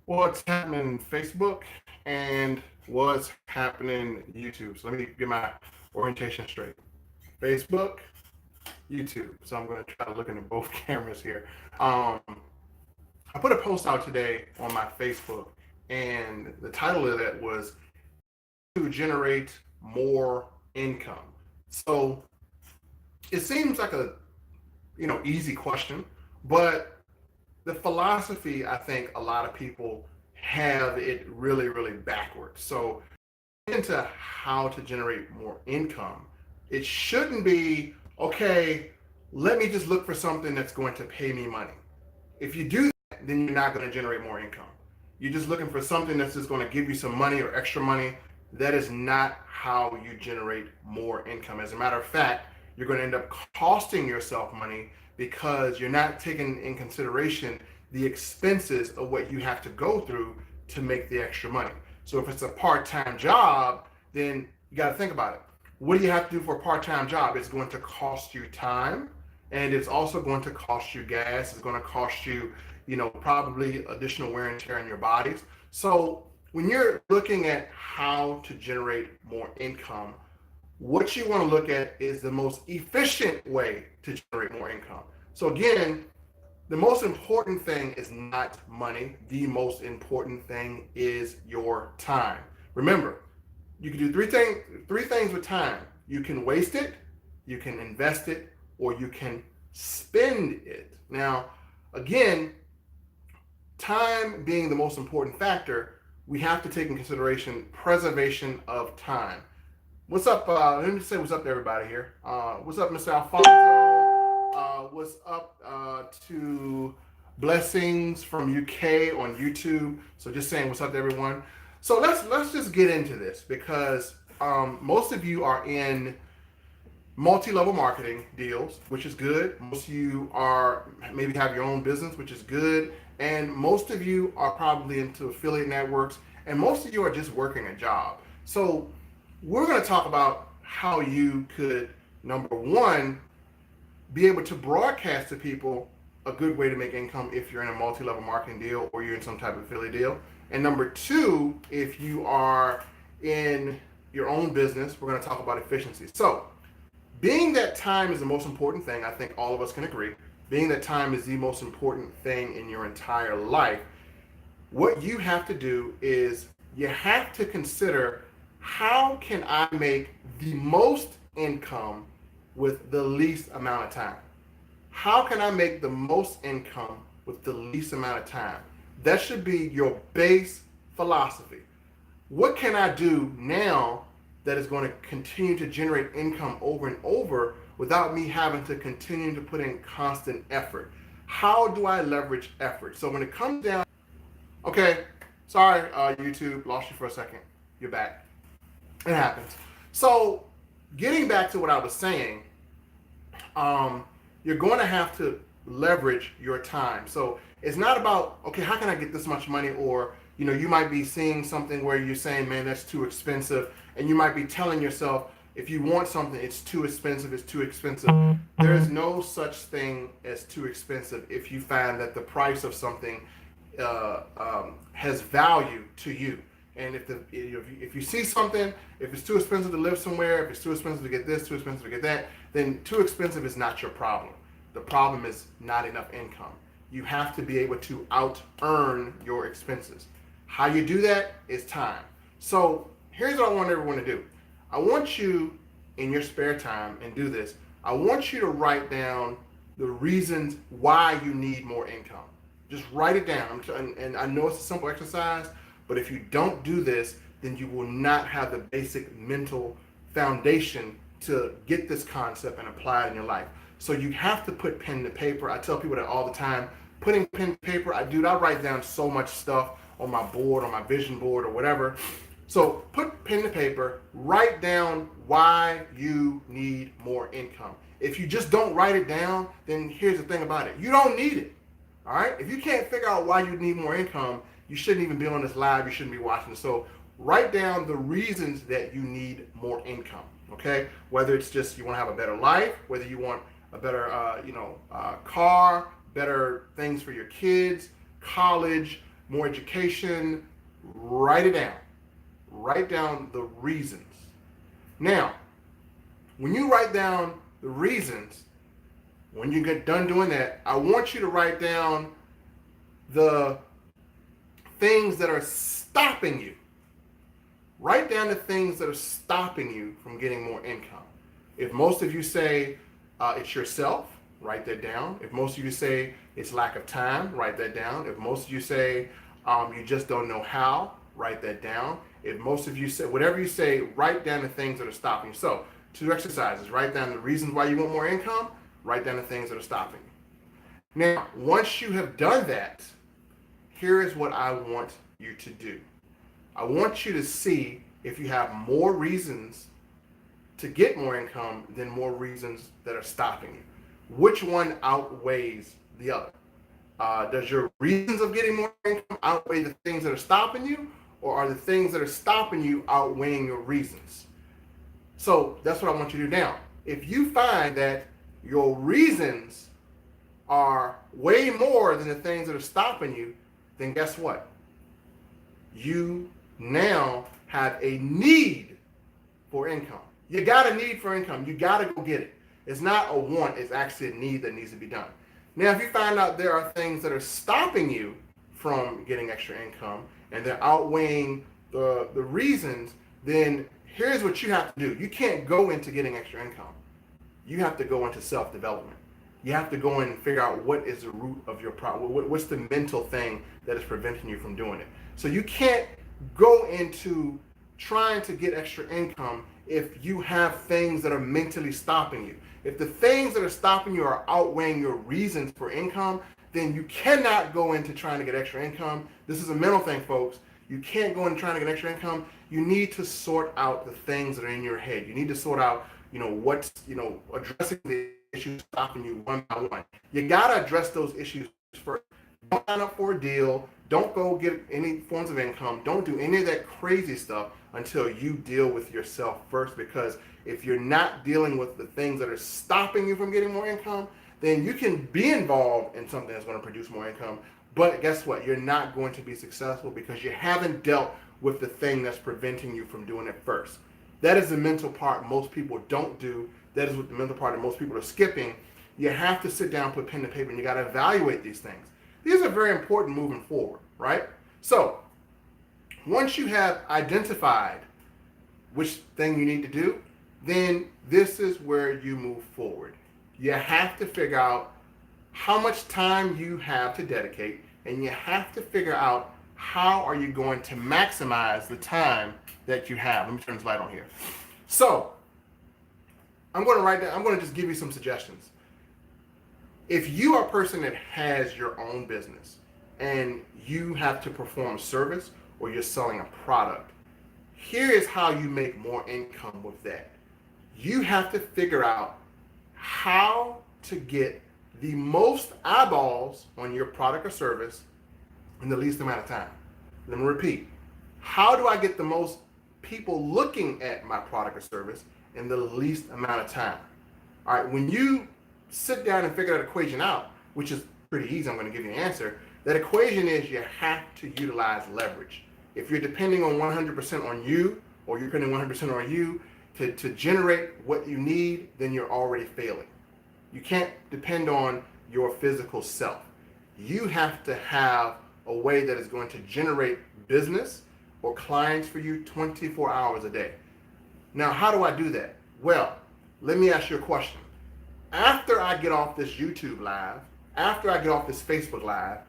what's happening Facebook and what's happening YouTube. So let me get my orientation straight. Facebook, YouTube. So I'm going to try to look into both cameras here. Um, I put a post out today on my Facebook, and the title of that was to generate more income. So it seems like a easy question, but the philosophy, I think a lot of people have it really, really backwards. So into how to generate more income, it shouldn't be, okay, let me just look for something that's going to pay me money. If you do that, then you're not going to generate more income. You're just looking for something that's just going to give you some money or extra money. That is not how you generate more income. As a matter of fact, you're going to end up costing yourself money because you're not taking in consideration the expenses of what you have to go through to make the extra money. So if it's a part-time job, then you got to think about it. What do you have to do for a part-time job? It's going to cost you time, and it's also going to cost you gas. It's going to cost you, probably additional wear and tear in your bodies. So when you're looking at how to generate more income, what you want to look at is the most efficient way to generate more income. So again, the most important thing is not money. The most important thing is your time. Remember, you can do three things with time. You can waste it, you can invest it, or you can spend it. Now, again, time being the most important factor, we have to take in consideration preservation of time. What's up? Let me say what's up to everybody here. What's up, Mr. Alfonso? What's up to Blessings from UK on YouTube? So just saying what's up to everyone. So let's just get into this because most of you are in multi-level marketing deals, which is good. Most of you are maybe have your own business, which is good. And most of you are probably into affiliate networks, and most of you are just working a job. So we're going to talk about how you could, number one, be able to broadcast to people a good way to make income if you're in a multi-level marketing deal or you're in some type of affiliate deal. And number two, if you are in your own business, we're going to talk about efficiency. So being that time is the most important thing, I think all of us can agree, being that time is the most important thing in your entire life, what you have to do is you have to consider, how can I make the most income with the least amount of time? How can I make the most income with the least amount of time? That should be your base philosophy. What can I do now that is going to continue to generate income over and over without me having to continue to put in constant effort? How do I leverage effort? So when it comes down, okay, sorry, YouTube, lost you for a second. You're back. It happens. So getting back to what I was saying, you're going to have to leverage your time. So it's not about, okay, how can I get this much money? Or, you might be seeing something where you're saying, man, that's too expensive. And you might be telling yourself, if you want something, it's too expensive, it's too expensive. There is no such thing as too expensive if you find that the price of something has value to you. And if you see something, if it's too expensive to live somewhere, if it's too expensive to get this, too expensive to get that, then too expensive is not your problem. The problem is not enough income. You have to be able to out earn your expenses. How you do that is time. So here's what I want everyone to do. I want you, in your spare time, and do this, I want you to write down the reasons why you need more income. Just write it down. And I know it's a simple exercise, but if you don't do this, then you will not have the basic mental foundation to get this concept and apply it in your life. So you have to put pen to paper. I tell people that all the time. Putting pen to paper, I write down so much stuff on my board, on my vision board, or whatever. So put pen to paper, write down why you need more income. If you just don't write it down, then here's the thing about it. You don't need it. All right? If you can't figure out why you need more income, you shouldn't even be on this live. You shouldn't be watching it. So write down the reasons that you need more income. Okay? Whether it's just you want to have a better life, whether you want a better, car, better things for your kids, college, more education, write it down. Write down the reasons. Now, when you write down the reasons, when you get done doing that, I want you to write down the things that are stopping you. Write down the things that are stopping you from getting more income. If most of you say it's yourself, write that down. If most of you say it's lack of time, write that down. If most of you say you just don't know how, write that down. If most of you say, whatever you say, write down the things that are stopping you. So, 2 exercises. Write down the reasons why you want more income. Write down the things that are stopping you. Now, once you have done that, here is what I want you to do. I want you to see if you have more reasons to get more income than more reasons that are stopping you. Which one outweighs the other? Does your reasons of getting more income outweigh the things that are stopping you, or are the things that are stopping you outweighing your reasons? So that's what I want you to do now. If you find that your reasons are way more than the things that are stopping you, then guess what? You now have a need for income. You got a need for income. You got to go get it. It's not a want, it's actually a need that needs to be done. Now, if you find out there are things that are stopping you from getting extra income and they're outweighing the reasons, then here's what you have to do. You can't go into getting extra income. You have to go into self-development. You have to go in and figure out what is the root of your problem. What's the mental thing that is preventing you from doing it? So you can't go into trying to get extra income if you have things that are mentally stopping you. If the things that are stopping you are outweighing your reasons for income, then you cannot go into trying to get extra income. This is a mental thing, folks. You can't go into trying to get extra income. You need to sort out the things that are in your head. You need to sort out, what's, addressing the issues stopping you one by one. You got to address those issues first. Don't sign up for a deal. Don't go get any forms of income. Don't do any of that crazy stuff until you deal with yourself first, because if you're not dealing with the things that are stopping you from getting more income, then you can be involved in something that's going to produce more income. But guess what? You're not going to be successful because you haven't dealt with the thing that's preventing you from doing it first. That is the mental part most people don't do. That is what the mental part that most people are skipping. You have to sit down, put pen to paper, and you got to evaluate these things. These are very important moving forward, right? So once you have identified which thing you need to do, then this is where you move forward. You have to figure out how much time you have to dedicate, and you have to figure out how are you going to maximize the time that you have. Let me turn this light on here. So I'm going to just give you some suggestions. If you are a person that has your own business and you have to perform a service or you're selling a product, here is how you make more income with that. You have to figure out how to get the most eyeballs on your product or service in the least amount of time. Let me repeat. How do I get the most people looking at my product or service in the least amount of time? All right, when you sit down and figure that equation out, which is pretty easy, I'm going to give you an answer. That equation is you have to utilize leverage. If you're depending on 100% on you, or you're depending 100% on you to generate what you need, then you're already failing. You can't depend on your physical self. You have to have a way that is going to generate business or clients for you 24 hours a day. Now, how do I do that? Well, let me ask you a question. After I get off this YouTube live, after I get off this Facebook live,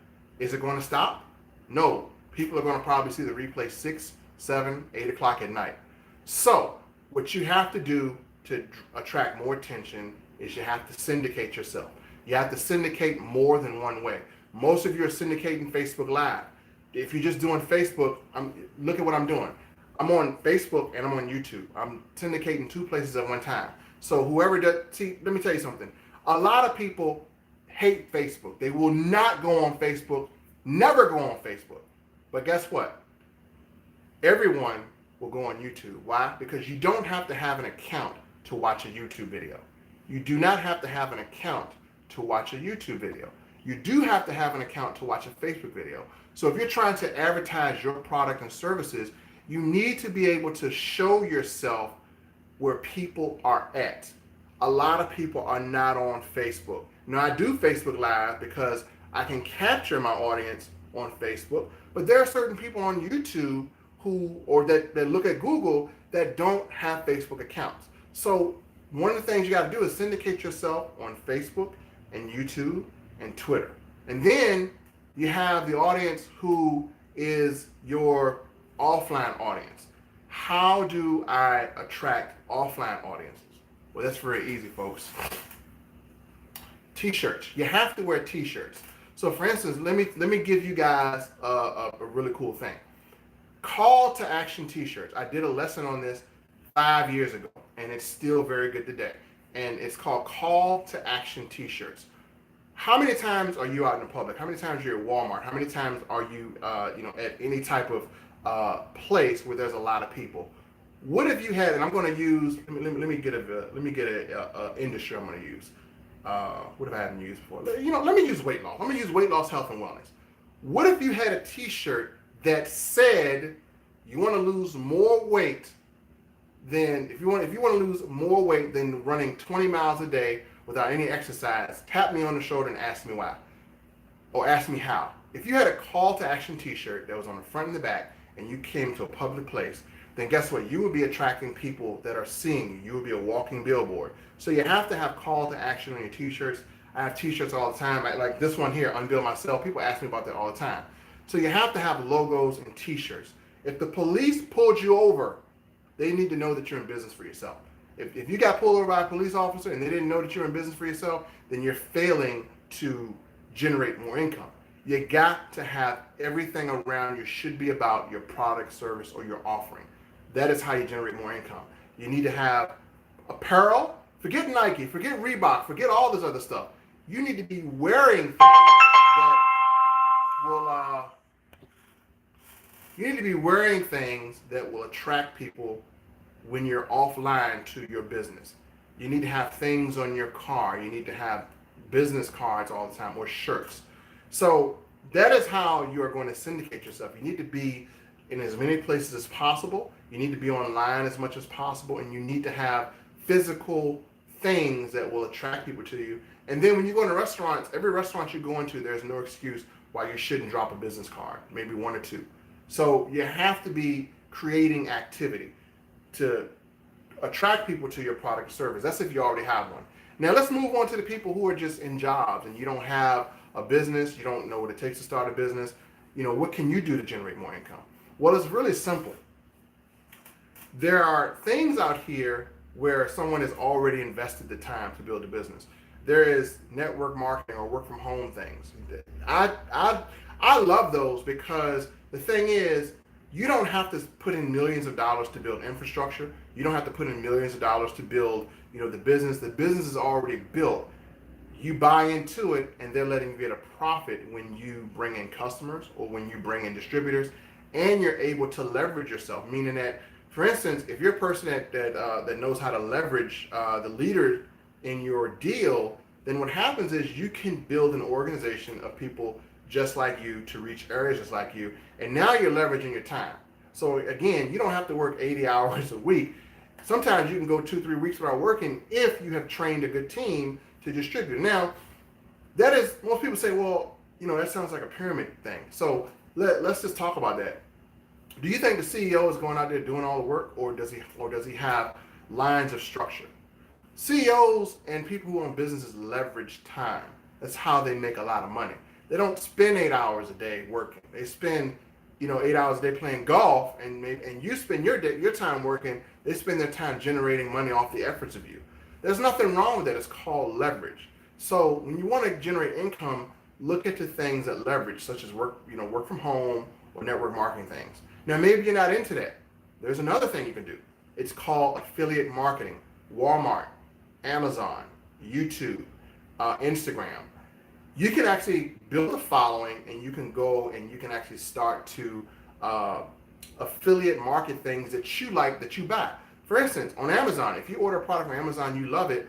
is it going to stop? No. People are going to probably see the replay 6, 7, 8 o'clock at night. So what you have to do to attract more attention is you have to syndicate yourself. You have to syndicate more than one way. Most of you are syndicating Facebook Live. If you're just doing Facebook, look at what I'm doing. I'm on Facebook and I'm on YouTube. I'm syndicating 2 places at one time. So whoever does, see, let me tell you something. A lot of people hate Facebook. They will not go on Facebook, never go on Facebook. But guess what? Everyone will go on YouTube. Why? Because you don't have to have an account to watch a YouTube video. You do not have to have an account to watch a YouTube video. you do have to have an account to watch a Facebook video. So if you're trying to advertise your product and services, you need to be able to show yourself where people are at. A lot of people are not on Facebook. Now, I do Facebook Live because I can capture my audience on Facebook, but there are certain people on YouTube that look at Google that don't have Facebook accounts. So one of the things you got to do is syndicate yourself on Facebook and YouTube and Twitter. And then you have the audience who is your offline audience. How do I attract offline audiences? Well, that's very easy, folks. T-shirts. You have to wear T-shirts. So for instance, let me give you guys a really cool thing. Call to action T-shirts. I did a lesson on this 5 years ago, and it's still very good today. And it's called Call to Action T-shirts. How many times are you out in the public? How many times are you at Walmart? How many times are you, at any type of place where there's a lot of people? What if you had? And I'm going to use. Let me get a industry I'm going to use. What have I hadn't used before? Let me use weight loss. I'm going to use weight loss, health, and wellness. What if you had a T-shirt that said you want to lose more weight than if you want to lose more weight than running 20 miles a day without any exercise? Tap me on the shoulder and ask me why, or ask me how. If you had a call to action T-shirt that was on the front and the back, and you came to a public place, then guess what? You would be attracting people that are seeing you. You would be a walking billboard. So you have to have call to action on your T-shirts. I have T-shirts all the time, like this one here, Unveil Myself. People ask me about that all the time. So you have to have logos and T-shirts. If the police pulled you over, they need to know that you're in business for yourself. If you got pulled over by a police officer and they didn't know that you're in business for yourself, then you're failing to generate more income. You got to have everything around you should be about your product, service, or your offering. That is how you generate more income. You need to have apparel. Forget Nike, forget Reebok, forget all this other stuff. You need to be wearing things that will. You need to be wearing things that will attract people when you're offline to your business. You need to have things on your car. You need to have business cards all the time, or shirts. So that is how you are going to syndicate yourself. You need to be in as many places as possible. You need to be online as much as possible, and you need to have physical things that will attract people to you. And then when you go into restaurants, every restaurant you go into, there's no excuse why you shouldn't drop a business card, maybe one or two. So you have to be creating activity to attract people to your product or service. That's if you already have one. Now let's move on to the people who are just in jobs and you don't have a business, you don't know what it takes to start a business. What can you do to generate more income? Well, it's really simple. There are things out here where someone has already invested the time to build a business. There is network marketing or work from home things. I love those because the thing is, you don't have to put in millions of dollars to build infrastructure. You don't have to put in millions of dollars to build, the business. The business is already built. You buy into it, and they're letting you get a profit when you bring in customers or when you bring in distributors, and you're able to leverage yourself. Meaning that, for instance, if you're a person that knows how to leverage the leader in your deal, then what happens is you can build an organization of people just like you to reach areas just like you, and now you're leveraging your time. So again, you don't have to work 80 hours a week. Sometimes you can go 2-3 weeks without working if you have trained a good team to distribute. Now, that is, most people say, well, that sounds like a pyramid thing. So let's just talk about that. Do you think the CEO is going out there doing all the work, or does he have lines of structure? CEOs and people who own businesses leverage time. That's how they make a lot of money. They don't spend 8 hours a day working. They spend, 8 hours a day playing golf, and you spend your time working. They spend their time generating money off the efforts of you. There's nothing wrong with that. It's called leverage. So when you want to generate income, look at the things that leverage, such as work from home or network marketing things. Now, maybe you're not into that. There's another thing you can do. It's called affiliate marketing. Walmart, Amazon, YouTube, Instagram. You can actually build a following, and you can go and you can actually start to affiliate market things that you like, that you buy. For instance, on Amazon, if you order a product from Amazon, you love it,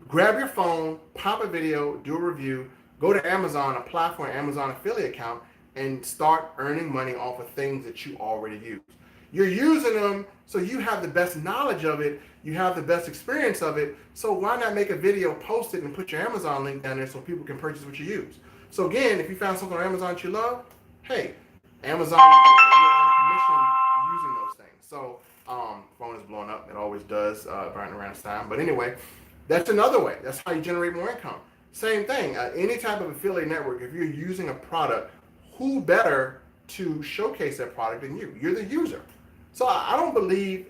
grab your phone, pop a video, do a review, Go to Amazon, apply for an Amazon affiliate account, and start earning money off of things that you already use. You're using them, so you have the best knowledge of it, you have the best experience of it, so why not make a video, post it, and put your Amazon link down there so people can purchase what you use. So again, if you found something on Amazon that you love, hey, Amazon on commission using those things. So phone is blowing up. It always does around this time. But anyway, that's another way. That's how you generate more income. Same thing. Any type of affiliate network, if you're using a product, who better to showcase that product than you? You're the user. So I don't believe,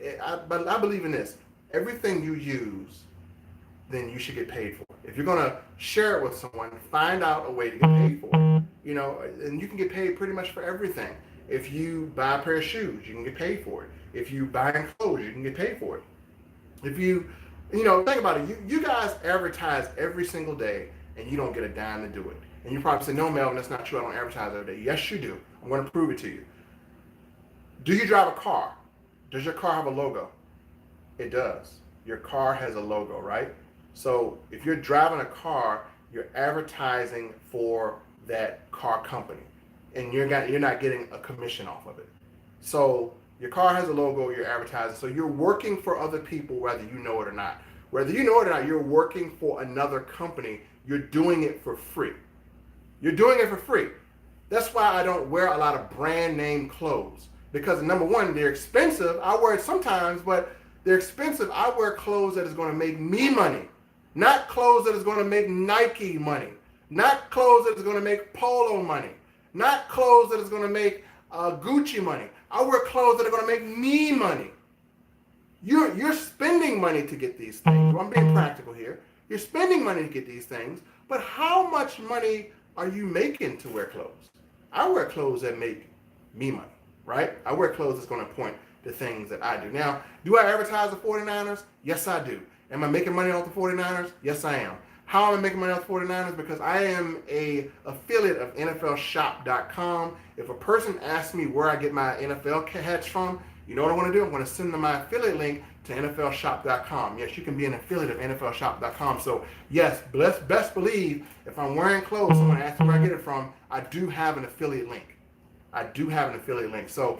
but I believe in this. Everything you use, then you should get paid for it. If you're gonna share it with someone, find out a way to get paid for it. You know, and you can get paid pretty much for everything. If you buy a pair of shoes, you can get paid for it. If you buy clothes, you can get paid for it. If you think about it. You guys advertise every single day, and you don't get a dime to do it. And you probably say, no, Melvin, that's not true. I don't advertise every day. Yes, you do. I'm going to prove it to you. Do you drive a car? Does your car have a logo? It does. Your car has a logo, right? So if you're driving a car, you're advertising for that car company, and you're not getting a commission off of it. So your car has a logo, you're advertising. So you're working for other people, whether you know it or not. Whether you know it or not, you're working for another company. You're doing it for free. You're doing it for free. That's why I don't wear a lot of brand name clothes, because number one, they're expensive. I wear it sometimes, but they're expensive. I wear clothes that is going to make me money, not clothes that is going to make Nike money, not clothes that is going to make Polo money, not clothes that is going to make Gucci money. I wear clothes that are going to make me money. You're spending money to get these things. Well, I'm being practical here. You're spending money to get these things, but how much money are you making to wear clothes? I wear clothes that make me money, right? I wear clothes that's going to point to things that I do. Now, do I advertise the 49ers? Yes, I do. Am I making money off the 49ers? Yes, I am. How am I making money off the 49ers? Because I am a affiliate of NFLshop.com. If a person asks me where I get my NFL hats from, you know what I want to do? I'm going to send them my affiliate link to NFLshop.com. Yes, you can be an affiliate of NFLshop.com. So yes, best believe if I'm wearing clothes, someone asks me where I get it from, I do have an affiliate link. I do have an affiliate link. So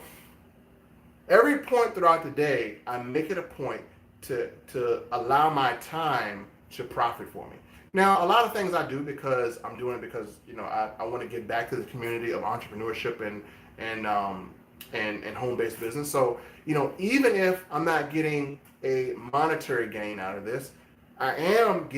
every point throughout the day, I make it a point to allow my time to profit for me. Now, a lot of things I do because I'm doing it because I want to get back to the community of entrepreneurship and home-based business. So even if I'm not getting a monetary gain out of this, I am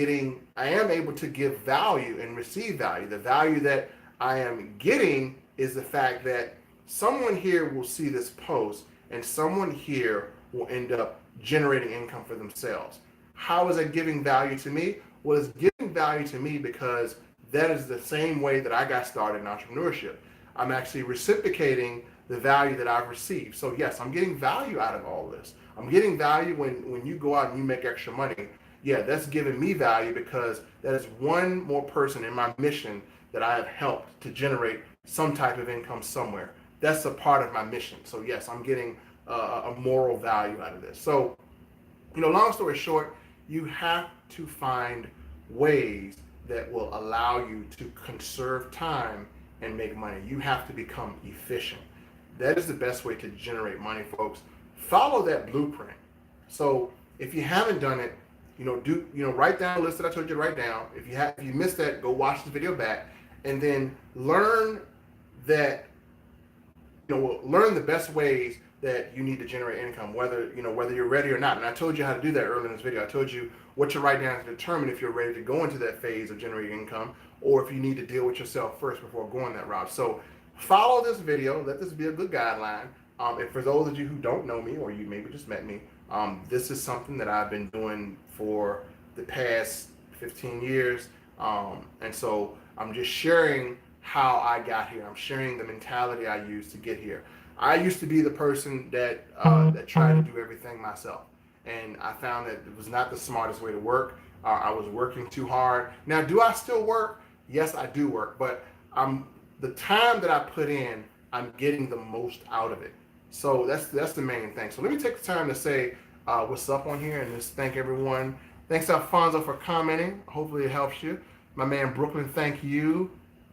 able to give value and receive value. The value that I am getting is the fact that someone here will see this post and someone here will end up generating income for themselves. How is it giving value to me? Well, it's giving value to me because that is the same way that I got started in entrepreneurship. I'm actually reciprocating the value that I've received. So yes, I'm getting value out of all this. I'm getting value when you go out and you make extra money. Yeah, that's giving me value because that is one more person in my mission that I have helped to generate some type of income somewhere. That's a part of my mission. So yes, I'm getting a moral value out of this. So, long story short, you have to find ways that will allow you to conserve time and make money. You have to become efficient. That is the best way to generate money, folks. Follow that blueprint. So if you haven't done it, write down a list that I told you to write down. If you missed that, go watch the video back, and then learn the best ways that you need to generate income, whether you're ready or not. And I told you how to do that earlier in this video. I told you what to write down to determine if you're ready to go into that phase of generating income, or if you need to deal with yourself first before going that route. So follow this video. Let this be a good guideline. And for those of you who don't know me, or you maybe just met me, this is something that I've been doing for the past 15 years. And so I'm just sharing how I got here. I'm sharing the mentality I used to get here. I used to be the person that tried to do everything myself. And I found that it was not the smartest way to work. I was working too hard. Now, do I still work? Yes, I do work. But the time that I put in, I'm getting the most out of it. So that's the main thing. So let me take the time to say what's up on here and just thank everyone. Thanks, Alfonso, for commenting. Hopefully it helps you. My man Brooklyn, thank you.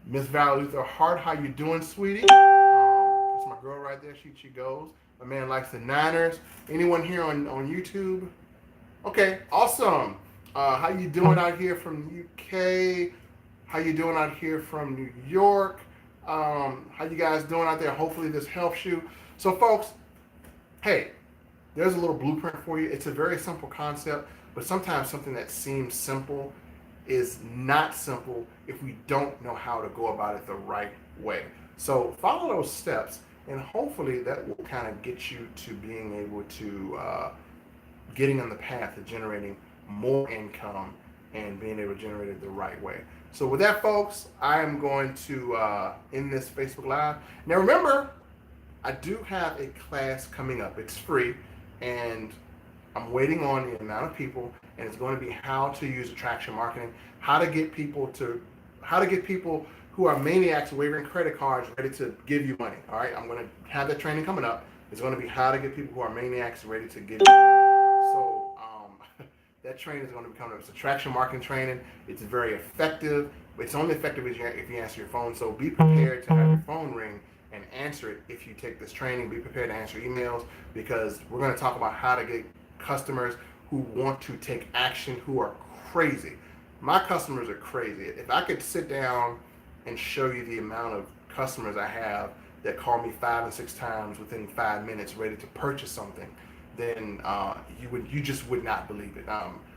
Miss Valerie Luther Hart, how you doing, sweetie? That's my girl right there. She goes. My man likes the Niners. Anyone here on YouTube? Okay, awesome. How you doing out here from UK? How you doing out here from New York? How you guys doing out there? Hopefully this helps you. So folks, hey, there's a little blueprint for you. It's a very simple concept, but sometimes something that seems simple is not simple if we don't know how to go about it the right way. So follow those steps, and hopefully that will kind of get you to being able to getting on the path of generating more income and being able to generate it the right way. So with that, folks, I am going to end this Facebook Live. Now remember, I do have a class coming up. It's free, and I'm waiting on the amount of people, and it's going to be how to use attraction marketing, how to get people who are maniacs wavering credit cards ready to give you money. All right, I'm going to have that training coming up. It's going to be how to get people who are maniacs ready to give you money. So that training is going to be coming up. It's attraction marketing training. It's very effective. It's only effective if you answer your phone. So be prepared to have your phone ring and answer it if you take this training. Be prepared to answer emails, because we're going to talk about how to get customers who want to take action, who are crazy. My customers are crazy. If I could sit down and show you the amount of customers I have that call me 5 and 6 times within 5 minutes ready to purchase something, then you just would not believe it.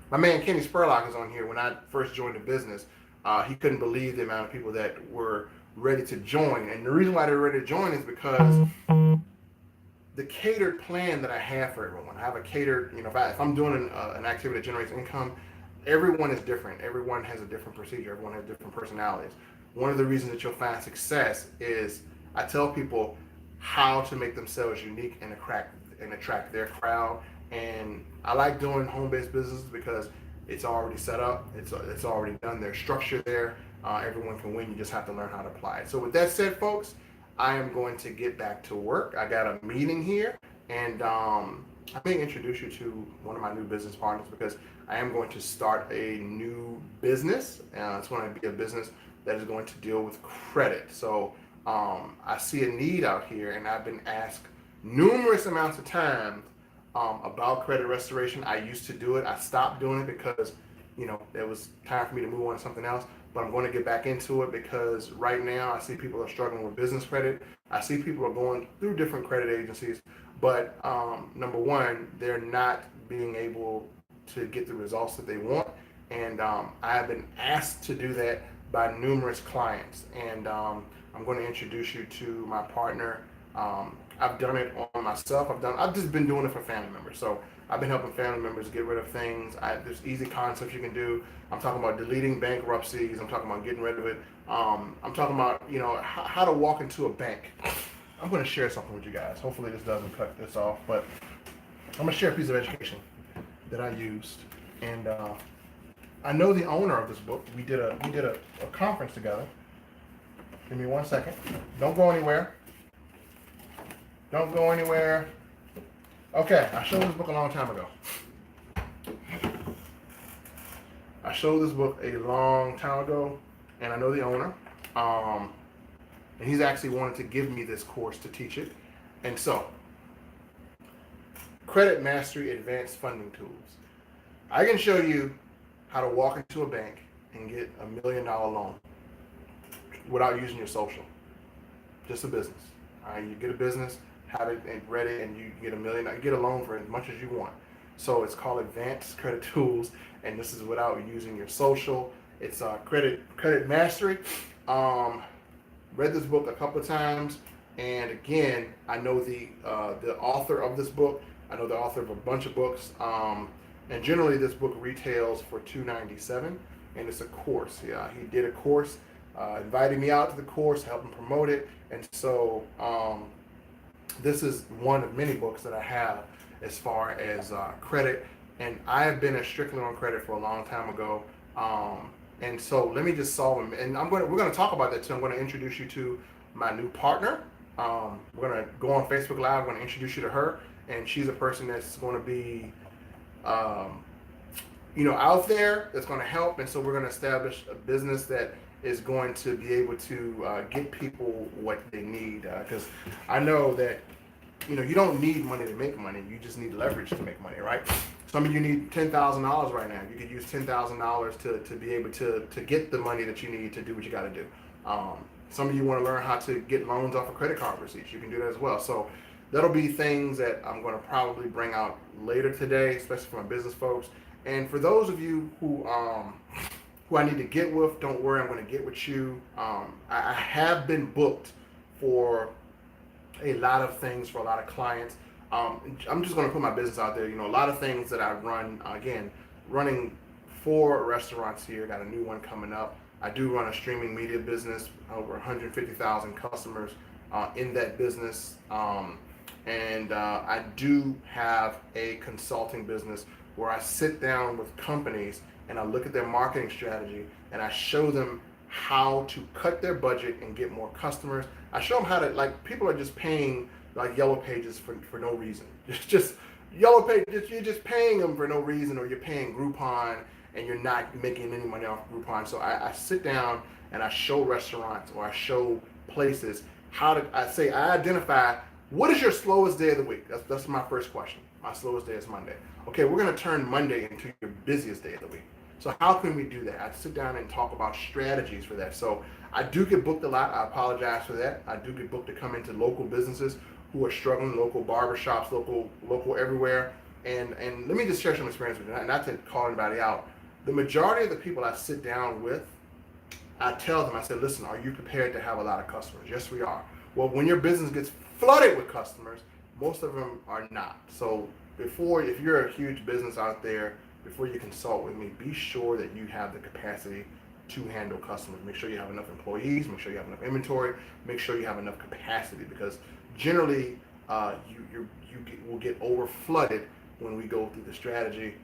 My man Kenny Spurlock is on here. When I first joined the business, he couldn't believe the amount of people that were ready to join. And the reason why they're ready to join is because the catered plan that I have for everyone. I have a catered, if I'm doing an activity that generates income, everyone is different. Everyone has a different procedure. Everyone has different personalities. One of the reasons that you'll find success is I tell people how to make themselves unique and attract their crowd. And I like doing home-based businesses because it's already set up. It's already done. There's structure there. Everyone can win. You just have to learn how to apply it. So with that said, folks, I am going to get back to work. I got a meeting here, and I may introduce you to one of my new business partners, because I am going to start a new business. It's going to be a business that is going to deal with credit. So I see a need out here, and I've been asked numerous amounts of times about credit restoration. I used to do it. I stopped doing it because, it was time for me to move on to something else. But I'm going to get back into it, because right now I see people are struggling with business credit. I see people are going through different credit agencies, but number one, they're not being able to get the results that they want. And I have been asked to do that by numerous clients. And I'm going to introduce you to my partner. I've done it on myself. I've just been doing it for family members. So I've been helping family members get rid of things. There's easy concepts you can do. I'm talking about deleting bankruptcies. I'm talking about getting rid of it. I'm talking about, how to walk into a bank. I'm going to share something with you guys. Hopefully this doesn't cut this off, but I'm going to share a piece of education that I used. And I know the owner of this book. We did a conference together. Give me 1 second. Don't go anywhere. Don't go anywhere. Okay, I showed this book a long time ago. I showed this book a long time ago, and I know the owner. And he's actually wanted to give me this course to teach it. And so, Credit Mastery Advanced Funding Tools. I can show you how to walk into a bank and get $1 million loan without using your social. Just a business. All right, you get a business, have it ready, and you get $1 million. You get a loan for as much as you want. So it's called Advanced Credit Tools, and this is without using your social. It's Credit Mastery. Read this book a couple of times, and again, I know the author of this book. I know the author of a bunch of books, and generally this book retails for $297, and it's a course. Yeah, he did a course, invited me out to the course, helped him promote it, and so this is one of many books that I have as far as credit, and I have been a Strickland on credit for a long time ago. And so let me just solve them. And we're going to talk about that too. I'm going to introduce you to my new partner. We're going to go on Facebook Live. I'm going to introduce you to her. And she's a person that's going to be out there that's going to help. And so we're going to establish a business that is going to be able to get people what they need. Because I know that you don't need money to make money. You just need leverage to make money, right? Some of you need $10,000 right now. You could use $10,000 to be able to get the money that you need to do what you got to do. Some of you want to learn how to get loans off of credit card receipts. You can do that as well. So that'll be things that I'm going to probably bring out later today, especially for my business folks. And for those of you who I need to get with, don't worry, I'm going to get with you. I have been booked for a lot of things for a lot of clients. I'm just going to put my business out there. A lot of things that I run, again, running 4 restaurants here, got a new one coming up. I do run a streaming media business, over 150,000 customers in that business. And I do have a consulting business where I sit down with companies and I look at their marketing strategy and I show them how to cut their budget and get more customers. I show them how to, like, people are just paying like Yellow Pages for no reason. Just Yellow Pages, you're just paying them for no reason, or you're paying Groupon and you're not making any money off Groupon. So I sit down and I show restaurants or I show places I identify what is your slowest day of the week. That's my first question. My slowest day is Monday. Okay, we're going to turn Monday into your busiest day of the week. So how can we do that? I sit down and talk about strategies for that. So I do get booked a lot. I apologize for that. I do get booked to come into local businesses who are struggling, local barbershops, local everywhere. And let me just share some experience with you, not to call anybody out. The majority of the people I sit down with, I tell them, I say, listen, are you prepared to have a lot of customers? Yes, we are. Well, when your business gets flooded with customers, most of them are not. So if you're a huge business out there, before you consult with me, be sure that you have the capacity to handle customers. Make sure you have enough employees, make sure you have enough inventory, make sure you have enough capacity, because generally you will get over flooded when we go through the strategy.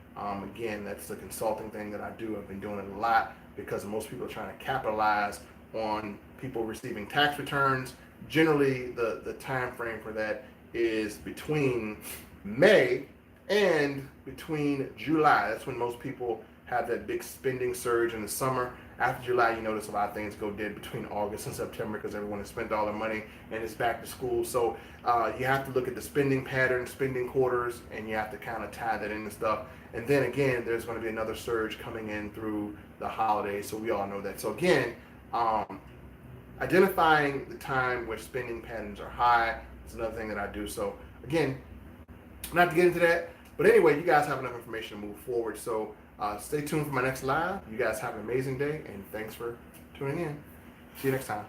Again, that's the consulting thing that I do. I've been doing it a lot because most people are trying to capitalize on people receiving tax returns. Generally, the time frame for that is between May and between July. That's when most people have that big spending surge in the summer. After July, you notice a lot of things go dead between August and September because everyone has spent all their money and it's back to school. So you have to look at the spending patterns, spending quarters, and you have to kind of tie that in and stuff. And then again, there's going to be another surge coming in through the holidays. So we all know that. So again, identifying the time where spending patterns are high is another thing that I do. So again, not to get into that, but anyway, you guys have enough information to move forward. So stay tuned for my next live. You guys have an amazing day, and thanks for tuning in. See you next time.